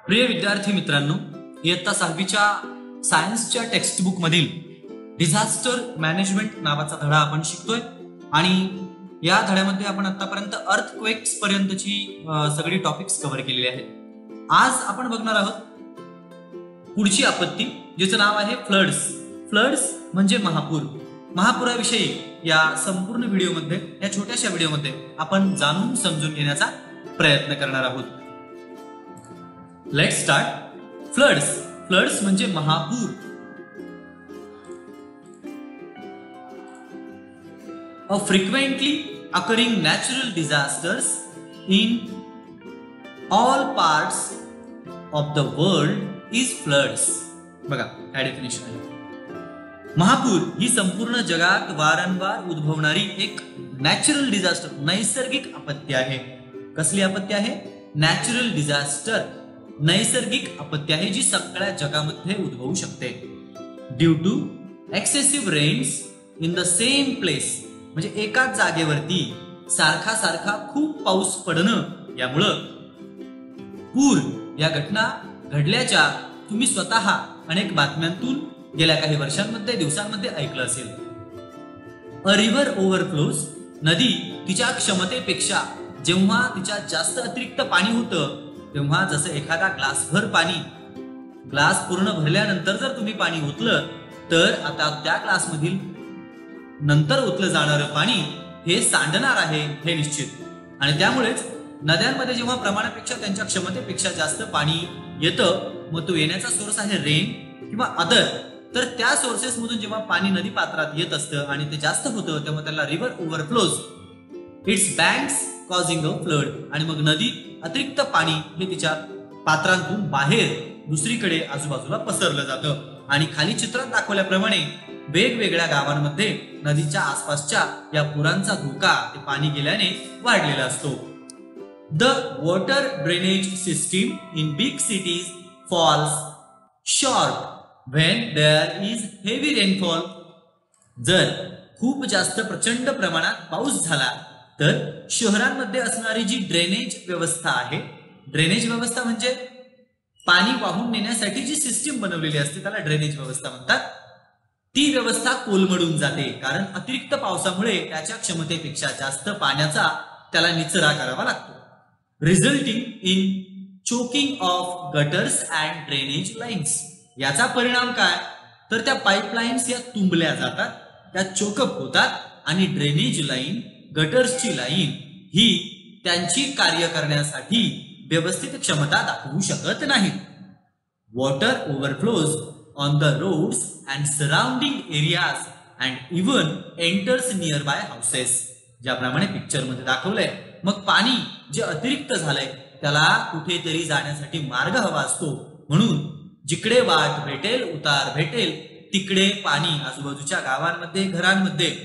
प्रिय विद्यार्थी मित्रांनो, इयत्ता 6वीच्या सायन्सच्या टेक्स्टबुक मधील डिझास्टर मॅनेजमेंट नावाचा धडा आपण शिकतोय आणि या धड्यामध्ये आपण आतापर्यंत अर्थक्वेक्स पर्यंतची सगळी टॉपिक्स कव्हर केलेली आहेत। आज आपण बघणार आहोत पुढची आपत्ती, जिचं नाव आहे फ्लड्स। फ्लड्स म्हणजे महापूर। महापुराविषयी या संपूर्ण व्हिडिओमध्ये, या छोट्याशा व्हिडिओमध्ये आपण जाणून समजून घेण्याचा प्रयत्न करणार आहोत। Let's start. फ्लड्स। फ्लड्स म्हणजे महापूर। A frequently occurring natural disasters in all parts of the world is floods। बघा काय डेफिनेशन आहे। महापूर ही संपूर्ण जगात वारंवार उद्भवणारी एक नॅचरल डिझास्टर, नैसर्गिक आपत्ती आहे। कसली आपत्ती आहे? नॅचरल डिझास्टर, नैसर्गिक आपत्ती आहे जी सगळ्या जगामध्ये उद्भवू शकते। Due to excessive rains in the same place, म्हणजे एकाच जागेवरती सारखा खूप पाऊस पडणं, यामुळं पूर या घटना घडल्याच्या तुम्ही स्वतः अनेक बातम्यांतून गेल्या काही वर्षांमध्ये, दिवसांमध्ये ऐकलं असेल। अ रिव्हर ओव्हरफ्लोज, नदी तिच्या क्षमतेपेक्षा जेव्हा तिच्यात जास्त अतिरिक्त पाणी होतं, तेव्हा जसं एखादा ग्लासभर पाणी, ग्लास पूर्ण भरल्यानंतर जर तुम्ही पाणी ओतलं, तर आता त्या ग्लासमधील नंतर ओतलं जाणारं पाणी हे सांडणार आहे, हे निश्चित। आणि त्यामुळेच नद्यांमध्ये जेव्हा प्रमाणापेक्षा, त्यांच्या क्षमतेपेक्षा जास्त पाणी येतं, मग तो येण्याचा सोर्स आहे रेन किंवा अदर, तर त्या सोर्सेस मधून जेव्हा पाणी नदी पात्रात येत असतं आणि ते जास्त होतं, तेव्हा त्याला river overflows, it's banks causing a flood. आणि मग नदी अतिरिक्त पाणी हे तिच्या पात्रांतून बाहेर दुसरीकडे आजूबाजूला पसरलं जातं आणि खाली चित्रात दाखवल्याप्रमाणे वेगवेगळ्या गावांमध्ये नदीच्या आसपासच्या या पुरांचा धोका ते पाणी गेल्याने वाढलेला असतो। The water drainage system in big cities falls short when there is heavy rainfall. जर खूप जास्त प्रचंड प्रमाणात पाऊस झाला तर शहरांमध्ये असणारी जी ड्रेनेज व्यवस्था आहे, ड्रेनेज व्यवस्था म्हणजे पाणी वाहून नेण्यासाठी जी सिस्टीम बनवलेली असते त्याला ड्रेनेज व्यवस्था म्हणतात, ती व्यवस्था कोलमडून जाते। कारण अतिरिक्त पावसामुळे त्याच्या क्षमतेपेक्षा जास्त पाण्याचा त्याला निचरा करावा लागतो। Resulting in choking of gutters and drainage lines. याचा परिणाम काय? तर त्या पाईपलाईन्स या तुंबल्या जातात, त्या चोकअप होतात आणि ड्रेनेज लाईन, गटर्सची लाईन ही त्यांची कार्य करण्यासाठी व्यवस्थित क्षमता दाखवू शकत नाहीत। Water overflows on the roads and surrounding areas and even enters nearby houses. ज्याप्रमाणे पिक्चर मध्ये दाखवलंय, मग पाणी जे अतिरिक्त झालंय त्याला कुठेतरी जाण्यासाठी मार्ग हवा असतो, म्हणून जिकडे वाट भेटेल, उतार भेटेल, तिकडे पाणी आजूबाजूच्या गावांमध्ये, घरांमध्ये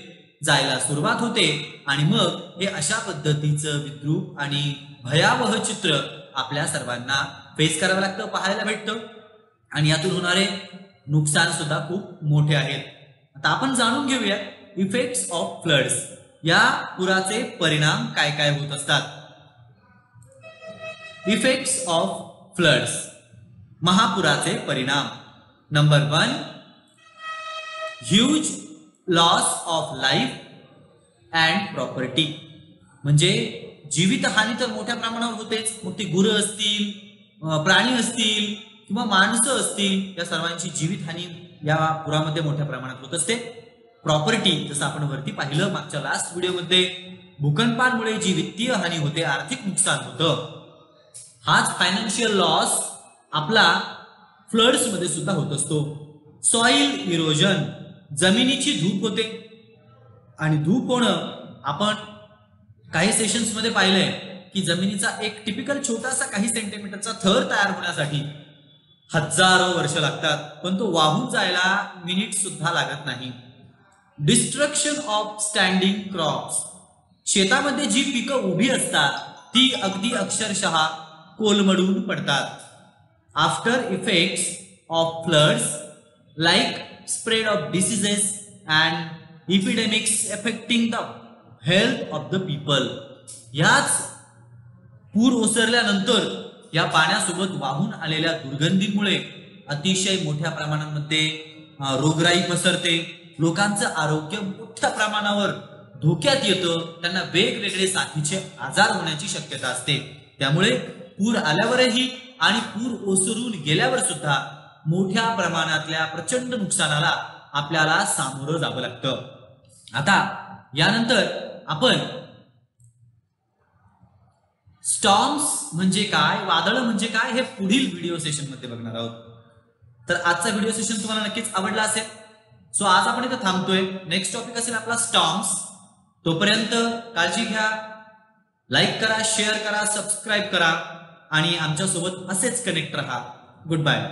जायला सुरुवात होते आणि मग हे अशा पद्धतीचं विद्रूप आणि भयावह चित्र आपल्या सर्वांना फेस करावं लागतं, पाहायला भेटतं आणि यातून होणारे नुकसान सुद्धा खूप मोठे आहेत। आता आपण जाणून घेऊया इफेक्ट्स ऑफ फ्लड्स। या पुराचे परिणाम काय काय होत असतात। इफेक्ट्स ऑफ फ्लड्स, महापुराचे परिणाम। Number 1, huge loss of life and property, म्हणजे जीवितहानी तर मोठ्या प्रमाणावर होतेच, मग ती गुरं असतील, प्राणी असतील किंवा माणसं असतील, या सर्वांची जीवितहानी या पुरामध्ये मोठ्या प्रमाणात होत असते। प्रॉपर्टी, जसं आपण वरती पाहिलं मागच्या लास्ट व्हिडिओमध्ये, भूकंपांमुळे जी वित्तीय हानी होते, आर्थिक नुकसान होतं, हाच फायनान्शियल लॉस आपला फ्लड्स मध्ये सुद्धा होत असतो। सॉइल इरोजन, जमिनीची धूप होते आणि धूप होणं आपण काही सेशन्स मध्ये पाहिलंय की जमिनीचा एक टिपिकल छोटासा काही सेंटीमीटरचा थर तयार होण्यासाठी हजारो वर्ष लागतात, पण तो वाहून जायला मिनिट सुद्धा लागत नाही। डिस्ट्रक्शन ऑफ स्टँडिंग क्रॉप्स, शेतामध्ये जी पिकं उभी असतात ती अगदी अक्षरशः कोलमडून पडतात। After effects of floods like spread of diseases and epidemics affecting the health of the people। याच पूर ओसरल्यानंतर या पाण्यासोबत वाहून आलेल्या दुर्गंधीमुळे अतिशय मोठ्या प्रमाणामध्ये रोगराई पसरते, लोकांचं आरोग्य मोठ्या प्रमाणावर धोक्यात येतं, त्यांना वेगवेगळे साथीचे आजार होण्याची शक्यता असते. त्यामुळे पूर आल्यावरही आणि पूर ओसरून गेल्यावर सुद्धा मोठ्या प्रमाणातल्या प्रचंड नुकसानाला आपल्याला सामोरं जावं लागतं. आता यानंतर आपण स्टॉर्म्स म्हणजे काय, वादळ म्हणजे काय हे पुढील व्हिडिओ सेशन मध्ये बघणार आहोत. तर आजचा व्हिडिओ सेशन तुम्हाला नक्कीच आवडला असेल. सो आज आपण इथे थांबतोय. नेक्स्ट टॉपिक असेल आपला स्टॉर्म्स. तोपर्यंत काळजी घ्या, लाईक करा, शेअर करा, सबस्क्राईब करा आणि आमच्या सोबत असेच कनेक्ट राहा. Good bye.